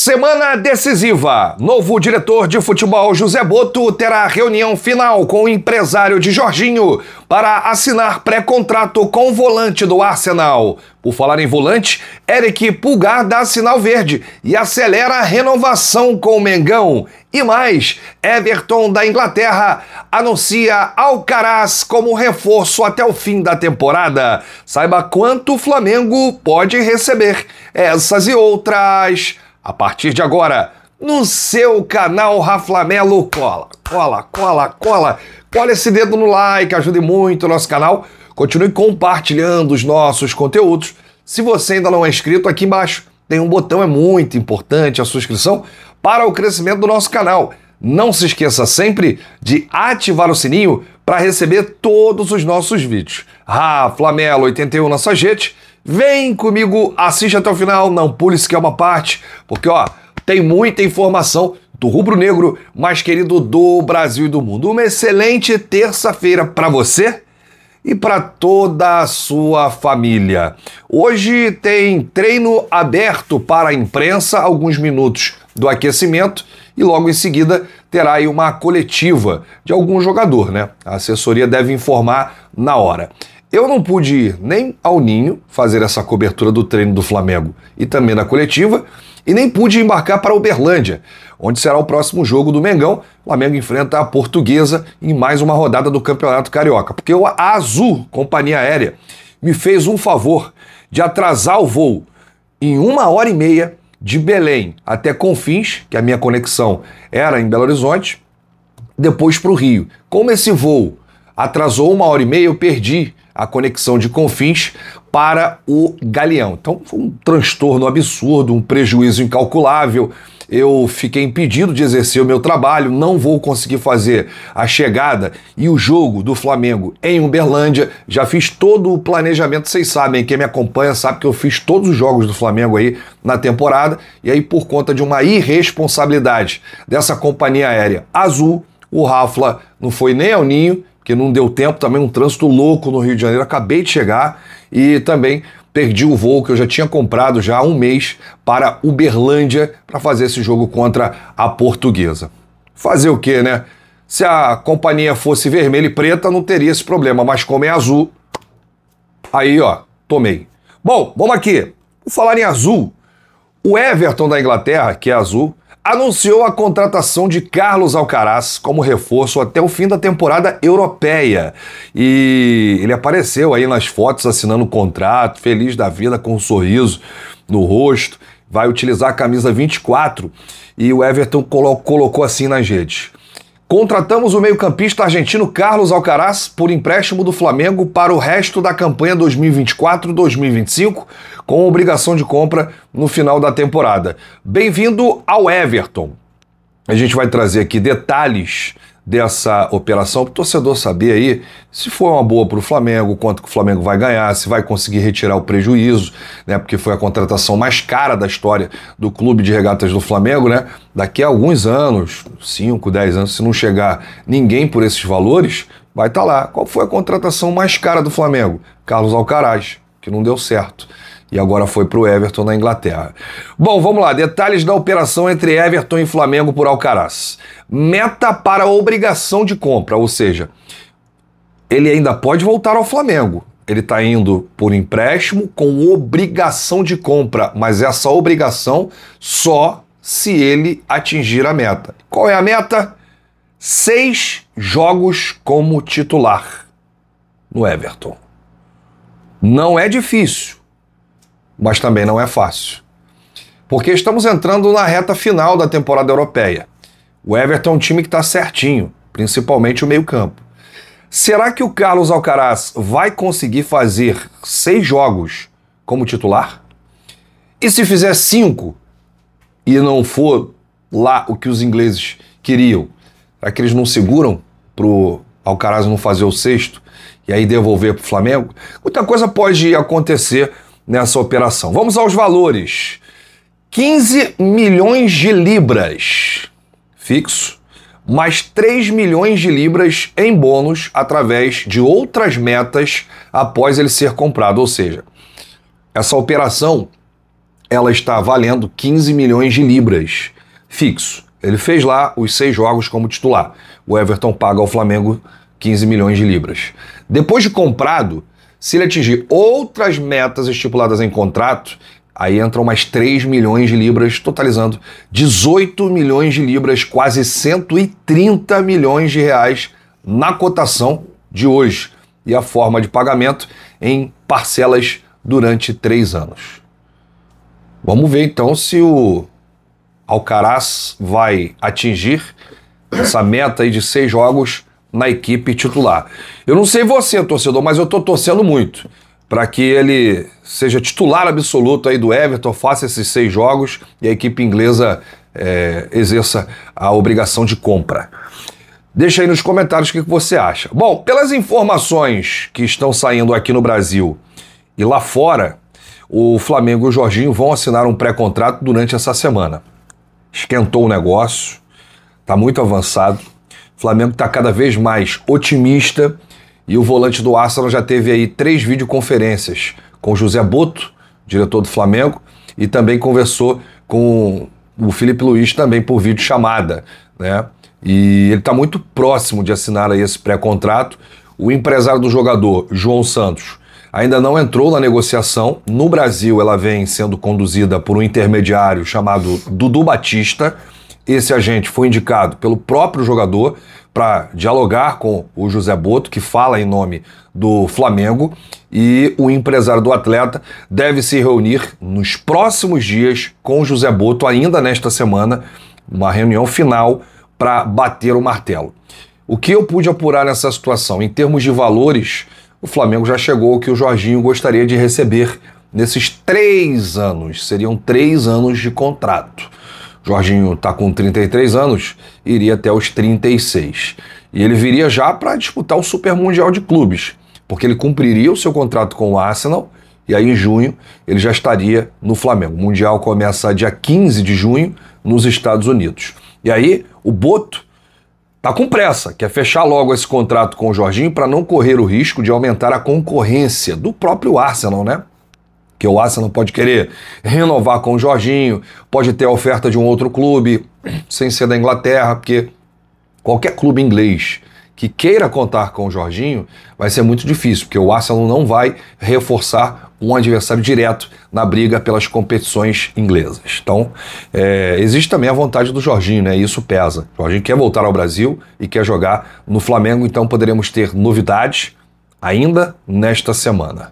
Semana decisiva. Novo diretor de futebol José Boto terá reunião final com o empresário de Jorginho para assinar pré-contrato com o volante do Arsenal. Por falar em volante, Eric Pulgar dá sinal verde e acelera a renovação com o Mengão. E mais, Everton da Inglaterra anuncia Alcaraz como reforço até o fim da temporada. Saiba quanto o Flamengo pode receber. Essas e outras a partir de agora, no seu canal Raflamelo. Cola esse dedo no like, ajude muito o nosso canal. Continue compartilhando os nossos conteúdos. Se você ainda não é inscrito, aqui embaixo tem um botão, é muito importante a sua inscrição para o crescimento do nosso canal. Não se esqueça sempre de ativar o sininho para receber todos os nossos vídeos. Raflamelo 81 na sua rede. Vem comigo, assiste até o final, não pule sequer uma parte, porque tem muita informação do rubro-negro mais querido do Brasil e do mundo. Uma excelente terça-feira para você e para toda a sua família. Hoje tem treino aberto para a imprensa, alguns minutos do aquecimento, e logo em seguida terá aí uma coletiva de algum jogador, né? A assessoria deve informar na hora. Eu não pude ir nem ao Ninho fazer essa cobertura do treino do Flamengo e também da coletiva, e nem pude embarcar para Uberlândia, onde será o próximo jogo do Mengão. O Flamengo enfrenta a Portuguesa em mais uma rodada do Campeonato Carioca, porque a Azul, companhia aérea, me fez um favor de atrasar o voo em 1h30 de Belém até Confins, que a minha conexão era em Belo Horizonte, depois para o Rio. Como esse voo atrasou 1h30, eu perdi a conexão de Confins para o Galeão. Então foi um transtorno absurdo, um prejuízo incalculável. Eu fiquei impedido de exercer o meu trabalho, não vou conseguir fazer a chegada e o jogo do Flamengo em Uberlândia. Já fiz todo o planejamento, vocês sabem, quem me acompanha sabe que eu fiz todos os jogos do Flamengo aí na temporada, e aí por conta de uma irresponsabilidade dessa companhia aérea Azul, o Rafla não foi nem ao Ninho, porque não deu tempo, também um trânsito louco no Rio de Janeiro, acabei de chegar e também perdi o voo que eu já tinha comprado já há um mês para Uberlândia para fazer esse jogo contra a Portuguesa. Fazer o quê, né? Se a companhia fosse vermelha e preta, não teria esse problema, mas como é azul, aí tomei. Bom, vamos aqui. Por falar em azul, o Everton da Inglaterra, que é azul, anunciou a contratação de Carlos Alcaraz como reforço até o fim da temporada europeia. E ele apareceu aí nas fotos assinando o contrato, feliz da vida, com um sorriso no rosto. Vai utilizar a camisa 24 e o Everton colocou assim nas redes: contratamos o meio-campista argentino Carlos Alcaraz por empréstimo do Flamengo para o resto da campanha 2024-2025, com obrigação de compra no final da temporada. Bem-vindo ao Everton. A gente vai trazer aqui detalhes dessa operação para o torcedor saber aí se foi uma boa para o Flamengo, quanto que o Flamengo vai ganhar, se vai conseguir retirar o prejuízo, né? Porque foi a contratação mais cara da história do Clube de Regatas do Flamengo, né? Daqui a alguns anos, 5, 10 anos, se não chegar ninguém por esses valores, vai estar lá. Qual foi a contratação mais cara do Flamengo? Carlos Alcaraz, que não deu certo. E agora foi para o Everton na Inglaterra. Bom, vamos lá. Detalhes da operação entre Everton e Flamengo por Alcaraz. Meta para obrigação de compra, ou seja, ele ainda pode voltar ao Flamengo. Ele está indo por empréstimo com obrigação de compra, mas essa obrigação só se ele atingir a meta. Qual é a meta? 6 jogos como titular no Everton. Não é difícil, mas também não é fácil, porque estamos entrando na reta final da temporada europeia. O Everton é um time que está certinho, principalmente o meio-campo. Será que o Carlos Alcaraz vai conseguir fazer 6 jogos como titular? E se fizer 5 e não for lá o que os ingleses queriam, será que eles não seguram para o Alcaraz não fazer o 6º e aí devolver para o Flamengo? Muita coisa pode acontecer nessa operação. Vamos aos valores. 15 milhões de libras fixo, mais 3 milhões de libras em bônus através de outras metas após ele ser comprado. Ou seja, essa operação ela está valendo 15 milhões de libras fixo. Ele fez lá os 6 jogos como titular. O Everton paga ao Flamengo 15 milhões de libras. Depois de comprado, se ele atingir outras metas estipuladas em contrato, aí entram mais 3 milhões de libras, totalizando 18 milhões de libras, quase 130 milhões de reais na cotação de hoje. E a forma de pagamento em parcelas durante 3 anos. Vamos ver então se o Alcaraz vai atingir essa meta aí de 6 jogos na equipe titular. Eu não sei você, torcedor, mas eu tô torcendo muito para que ele seja titular absoluto aí do Everton, faça esses 6 jogos e a equipe inglesa exerça a obrigação de compra. Deixa aí nos comentários o que você acha. Bom, pelas informações que estão saindo aqui no Brasil e lá fora, o Flamengo e o Jorginho vão assinar um pré-contrato durante essa semana. Esquentou o negócio, está muito avançado. O Flamengo está cada vez mais otimista e o volante do Arsenal já teve aí 3 videoconferências com o José Boto, diretor do Flamengo, e também conversou com o Filipe Luís também por videochamada, né? E ele está muito próximo de assinar aí esse pré-contrato. O empresário do jogador, João Santos, ainda não entrou na negociação. No Brasil, ela vem sendo conduzida por um intermediário chamado Dudu Batista. Esse agente foi indicado pelo próprio jogador para dialogar com o José Boto, que fala em nome do Flamengo, e o empresário do atleta deve se reunir nos próximos dias com o José Boto, ainda nesta semana, uma reunião final para bater o martelo. O que eu pude apurar nessa situação? Em termos de valores, o Flamengo já chegou ao que o Jorginho gostaria de receber nesses 3 anos. Seriam 3 anos de contrato. O Jorginho está com 33 anos, iria até os 36. E ele viria já para disputar o Super Mundial de Clubes, porque ele cumpriria o seu contrato com o Arsenal e aí em junho ele já estaria no Flamengo. O Mundial começa dia 15 de junho nos Estados Unidos. E aí o Boto tá com pressa, quer fechar logo esse contrato com o Jorginho para não correr o risco de aumentar a concorrência do próprio Arsenal, né? Que o Arsenal pode querer renovar com o Jorginho, pode ter a oferta de um outro clube, sem ser da Inglaterra, porque qualquer clube inglês que queira contar com o Jorginho vai ser muito difícil, porque o Arsenal não vai reforçar um adversário direto na briga pelas competições inglesas. Então, existe também a vontade do Jorginho, né? Isso pesa. O Jorginho quer voltar ao Brasil e quer jogar no Flamengo, então poderemos ter novidades ainda nesta semana.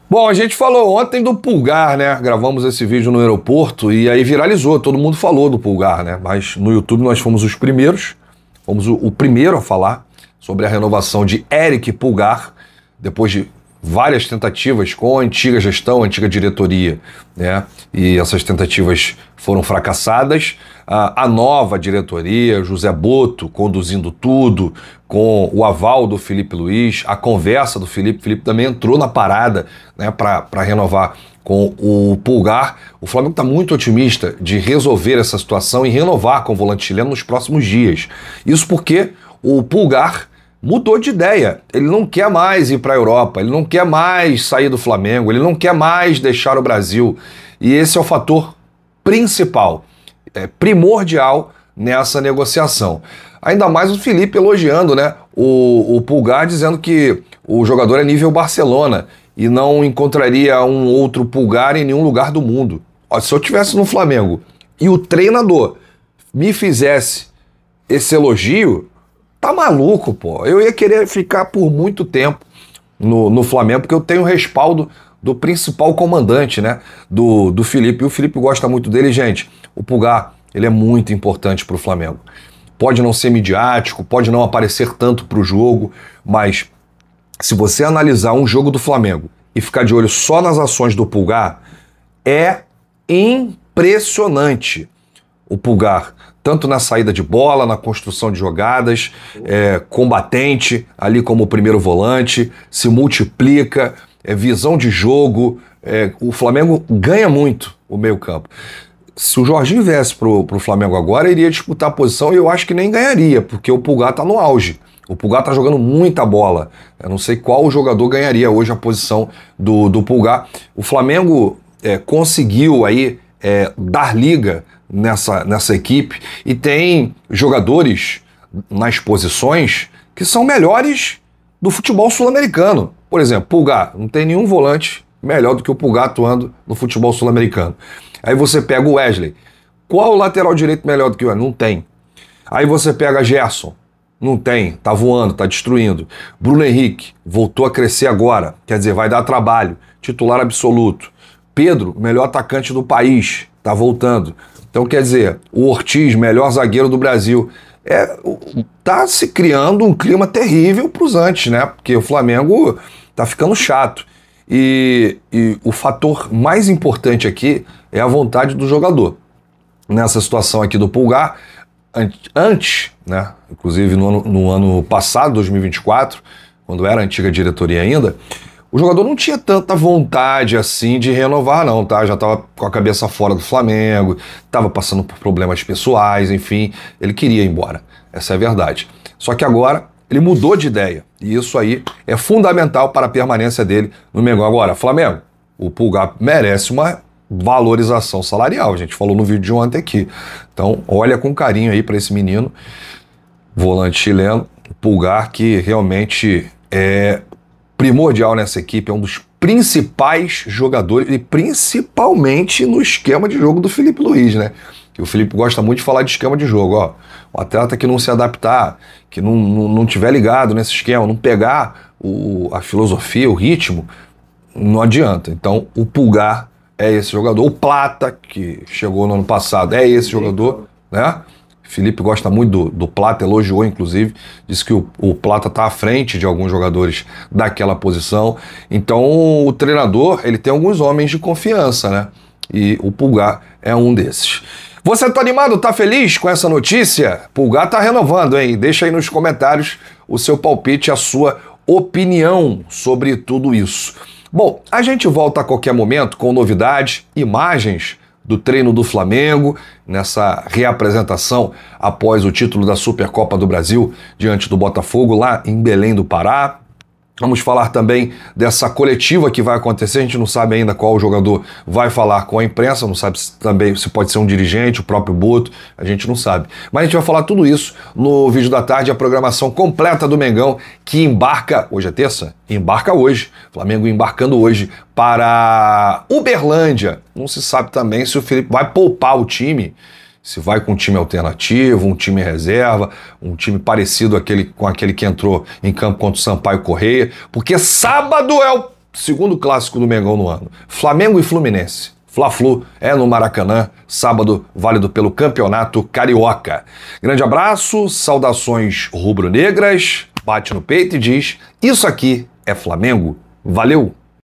Bom, a gente falou ontem do Pulgar, né? Gravamos esse vídeo no aeroporto e aí viralizou, todo mundo falou do Pulgar, né? Mas no YouTube nós fomos os primeiros, fomos o primeiro a falar sobre a renovação de Eric Pulgar, depois de várias tentativas com a antiga gestão, a antiga diretoria, né? E essas tentativas foram fracassadas. A nova diretoria, José Boto conduzindo tudo, com o aval do Filipe Luís, a conversa do Filipe também entrou na parada, né, para renovar com o Pulgar. O Flamengo está muito otimista de resolver essa situação e renovar com o volante chileno nos próximos dias. Isso porque o Pulgar mudou de ideia, ele não quer mais ir para a Europa, ele não quer mais sair do Flamengo, ele não quer mais deixar o Brasil, e esse é o fator principal, primordial nessa negociação. Ainda mais o Filipe elogiando, né, o Pulgar, dizendo que o jogador é nível Barcelona e não encontraria um outro Pulgar em nenhum lugar do mundo. Ó, se eu estivesse no Flamengo e o treinador me fizesse esse elogio, tá maluco, pô. Eu ia querer ficar por muito tempo no Flamengo, porque eu tenho o respaldo do principal comandante, né, do Filipe. E o Filipe gosta muito dele, gente. O Pulgar, ele é muito importante pro Flamengo. Pode não ser midiático, pode não aparecer tanto pro jogo, mas se você analisar um jogo do Flamengo e ficar de olho só nas ações do Pulgar, é impressionante o Pulgar, tanto na saída de bola, na construção de jogadas, combatente, ali como primeiro volante, se multiplica, visão de jogo, o Flamengo ganha muito o meio-campo. Se o Jorginho viesse pro Flamengo agora, iria disputar a posição e eu acho que nem ganharia, porque o Pulgar tá no auge. O Pulgar tá jogando muita bola. Eu não sei qual jogador ganharia hoje a posição do Pulgar. O Flamengo conseguiu aí dar liga nessa equipe e tem jogadores nas posições que são melhores do futebol sul-americano. Por exemplo, Pulgar, não tem nenhum volante melhor do que o Pulgar atuando no futebol sul-americano. Aí você pega o Wesley. Qual o lateral direito melhor do que o Wesley? Não tem. Aí você pega Gerson. Não tem. Tá voando, tá destruindo. Bruno Henrique voltou a crescer agora. Quer dizer, vai dar trabalho. Titular absoluto. Pedro, melhor atacante do país. Tá voltando. Então, quer dizer, o Ortiz, melhor zagueiro do Brasil. Tá se criando um clima terrível pros antes, né? Porque o Flamengo tá ficando chato. E o fator mais importante aqui é a vontade do jogador. Nessa situação aqui do Pulgar, antes, né, inclusive no ano passado, 2024, quando era a antiga diretoria ainda, o jogador não tinha tanta vontade assim de renovar não, tá? Já estava com a cabeça fora do Flamengo, estava passando por problemas pessoais, enfim, ele queria ir embora, essa é a verdade. Só que agora ele mudou de ideia, e isso aí é fundamental para a permanência dele no Mengão. Agora, Flamengo, o Pulgar merece uma valorização salarial, a gente falou no vídeo de ontem aqui. Então, olha com carinho aí para esse menino, volante chileno, Pulgar, que realmente é primordial nessa equipe, é um dos principais jogadores, e principalmente no esquema de jogo do Felipe Luiz, né? Que o Felipe gosta muito de falar de esquema de jogo, ó. O atleta que não se adaptar, que não tiver ligado nesse esquema, não pegar a filosofia, o ritmo, não adianta. Então, o Pulgar é esse jogador. O Plata, que chegou no ano passado, é esse jogador, né? Felipe gosta muito do Plata, elogiou, inclusive, disse que o Plata está à frente de alguns jogadores daquela posição. Então, o treinador, ele tem alguns homens de confiança, né? E o Pulgar é um desses. Você tá animado, tá feliz com essa notícia? Pulgar tá renovando, hein? Deixa aí nos comentários o seu palpite, a sua opinião sobre tudo isso. Bom, a gente volta a qualquer momento com novidades, imagens do treino do Flamengo, nessa reapresentação após o título da Supercopa do Brasil diante do Botafogo, lá em Belém do Pará. Vamos falar também dessa coletiva que vai acontecer, a gente não sabe ainda qual jogador vai falar com a imprensa, não sabe também se pode ser um dirigente, o próprio Boto, a gente não sabe. Mas a gente vai falar tudo isso no vídeo da tarde, a programação completa do Mengão, que embarca, hoje é terça? Embarca hoje, Flamengo embarcando hoje para Uberlândia. Não se sabe também se o Felipe vai poupar o time, se vai com um time alternativo, um time reserva, um time parecido com aquele que entrou em campo contra o Sampaio Corrêa, porque sábado é o segundo clássico do Mengão no ano. Flamengo e Fluminense. Fla-Flu é no Maracanã, sábado, válido pelo Campeonato Carioca. Grande abraço, saudações rubro-negras, bate no peito e diz: isso aqui é Flamengo. Valeu!